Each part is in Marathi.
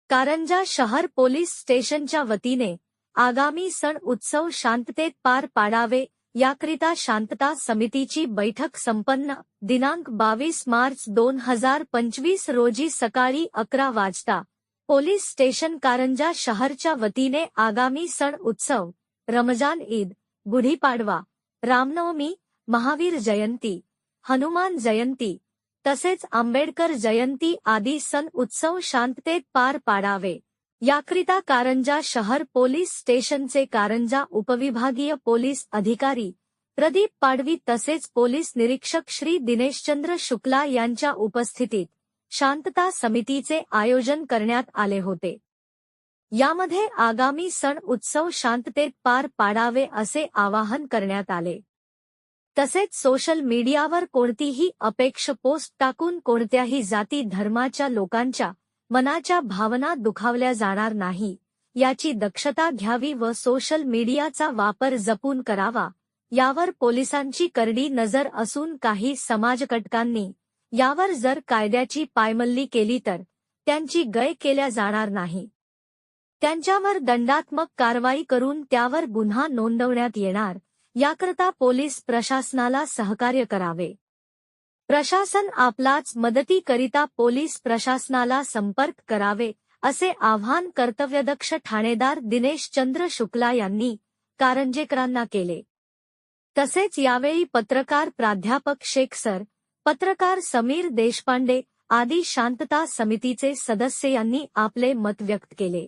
कारंजा शहर पोलीस स्टेशनच्या वतीने आगामी सण उत्सव शांततेत पार पाडावे याकरिता शांतता समितीची बैठक संपन्न दिनांक 22 मार्च 2025 रोजी सकाळी 11 वाजता पोलीस स्टेशन कारंजा शहरच्या वतीने आगामी सण उत्सव रमजान ईद, गुढीपाडवा, रामनवमी, महावीर जयंती, हनुमान जयंती तसेच आंबेडकर जयंती आदी सण उत्सव शांततेत पार पाडावे याकरिता कारंजा शहर पोलीस स्टेशनचे कारंजा उपविभागीय पोलीस अधिकारी प्रदीप पाडवी तसेच पोलीस निरीक्षक श्री दिनेशचंद्र शुक्ला यांच्या उपस्थितीत शांतता समितीचे आयोजन करण्यात आले होते। यामध्ये आगामी सण उत्सव शांततेत पार पाडावे असे आवाहन करण्यात आले। तसेच सोशल मीडियावर कोणतीही अपेक्ष पोस्ट टाकून कोणत्याही जाती धर्माच्या लोकांच्या मनाच्या भावना दुखावल्या जाणार नाही याची दक्षता घ्यावी व सोशल मीडियाचा वापर जपून करावा यावर पोलिसांची करडी नजर असून काही समाजकटकांनी यावर जर कायद्याची पायमल्ली केली तर त्यांची गय केल्या जाणार नाही। त्यांच्यावर दंडात्मक कारवाई करून त्यावर गुन्हा नोंदवण्यात येणार याकरता पोलीस प्रशासनाला सहकार्य करावे। प्रशासन आपलाच मदतीकरिता पोलीस प्रशासनाला संपर्क करावे असे आवाहन कर्तव्यदक्ष ठाणेदार दिनेशचंद्र शुक्ला यांनी कारंजेकरांना केले। तसेच यावेळी पत्रकार प्राध्यापक शेख सर, पत्रकार समीर देशपांडे आदी शांतता समितीचे सदस्य यांनी आपले मत व्यक्त केले।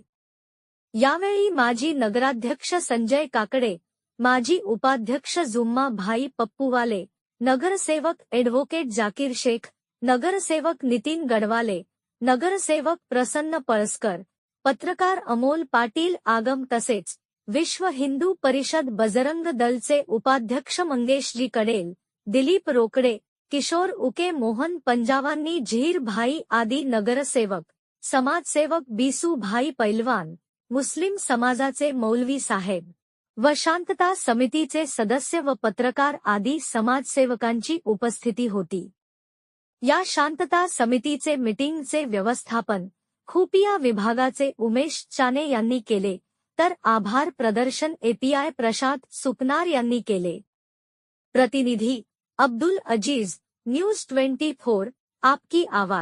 यावेळी माजी नगराध्यक्ष संजय काकडे, माजी उपाध्यक्ष जुम्मा भाई पप्पूवाले, नगरसेवक ॲडव्होकेट जाकीर शेख, नगरसेवक नितीन गडवाले, नगरसेवक प्रसन्न पळसकर, पत्रकार अमोल पाटील आगम तसेच विश्व हिंदू परिषद बजरंग दलचे उपाध्यक्ष मंगेशजी कडेल, दिलीप रोकडे, किशोर उके, मोहन पंजावांनी, झहीर भाई आदी नगरसेवक, समाजसेवक बिसू भाई पैलवान, मुस्लिम समाजाचे मौलवी साहेब व शांतता समितीचे सदस्य व पत्रकार आदी समाजसेवकांची उपस्थिती होती। या शांतता समितीचे मीटिंगचे व्यवस्थापन खुफिया विभागाचे उमेश चाने यांनी केले तर आभार प्रदर्शन एपीआय प्रशांत सुकनार यांनी केले। प्रतिनिधी अब्दुल अजीज, न्यूज 24, आपकी आवाज।